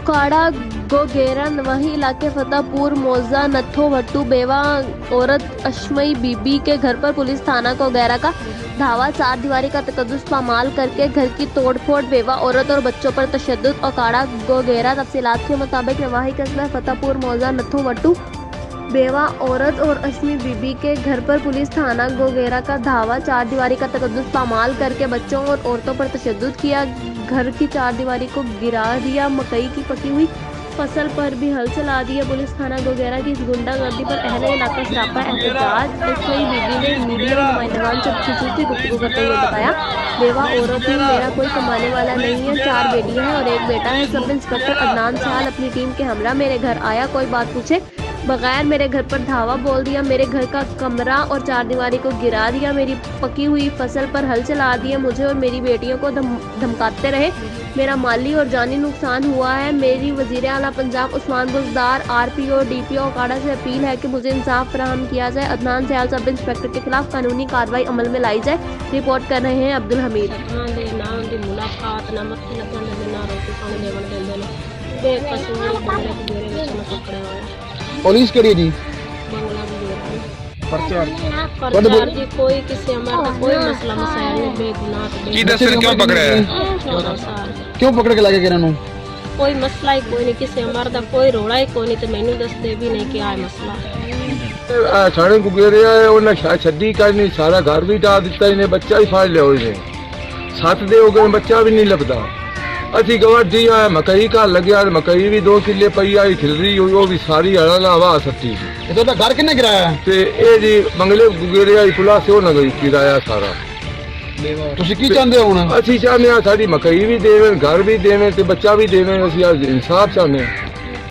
ओकाड़ा गोगेरा नवाही इलाके फतेहपुर मौजा नथो वट्टू बेवा औरत अशमई बीबी के घर पर पुलिस थाना गोगेरा का धावा, चार दीवारी का तकद्दुस पामाल करके घर की तोड़फोड़, बेवा औरत और बच्चों पर तशद्दुद। ओकाड़ा गोगेरा तफसीलात के मुताबिक नवाही कस्बा फतेहपुर मौजा नथो वट्टू बेवा औरत और अशमी बीबी के घर पर पुलिस थाना गोगेरा का धावा, चार दीवारी का तकद्दुस पामाल करके बच्चों और औरतों पर तशद्दुद किया, घर की चार दीवारी को गिरा दिया, मकई की पकी हुई फसल पर भी हल चला दिया। पुलिस थाना गोगेरा की इस गुंडागर्दी पर अहले इलाका सरापा एहतजाज। अशमी बीबी ने मीडिया के नुमाइंदगान से खसूसी गुफ्तगू करते हुए बताया, बेवा औरत ही मेरा कोई कमाने वाला नहीं है, चार बेटियां हैं और एक बेटा है। सब इंस्पेक्टर अदनान साल अपनी टीम के हमरा मेरे घर आया, कोई बात पूछे बगैर मेरे घर पर धावा बोल दिया, मेरे घर का कमरा और चार दीवारी को गिरा दिया, मेरी पकी हुई फसल पर हल चला दिया, मुझे और मेरी बेटियों को धमकाते रहे, मेरा माली और जानी नुकसान हुआ है। मेरी वजीर आला पंजाब उस्मान बुज़दार, RPO DPO ओकाड़ा से अपील है कि मुझे इंसाफ फराहम किया जाए। अदनान सयाल सब इंस्पेक्टर के खिलाफ कानूनी कार्रवाई अमल में लाई जाए। रिपोर्ट कर रहे हैं अब्दुल हमीद। पुलिस करी जी जी कोई किसी हमारा कोई मसला मसाइल नहीं, बेगुनाह की दस क्यों पकड़ा है? क्यों पकड़ के लाके गिरा कोई मसला ही कोई नहीं, किसी हमारा दा कोई रोड़ा ही कोई नहीं, तो मैनू दसदे भी नहीं कि आ मसला थाने को गिर रहा है, उन्हें छड्डी करनी, सारा घर भी ढा दिता, इन्हें बच्चा भी फाड़ लिया, उन्हें 7 दे हो गए, बच्चा भी नहीं लभदा। असी गवाठी है मकई का लग्या, मकई भी 2 किले पई आई खिलरी हुई, वो भी सारी हड़ा हवा सट्टी ये तो घर किन्ने गिराया ते ए जी मंगले गुगेरिया पुला से ना गई किराया सारा। तुसी की चाहते हो हुण? असी चाहते हैं साड़ी मकई भी देवे, घर भी देवे ते बच्चा भी देवे, असी इंसाफ चाहते हैं।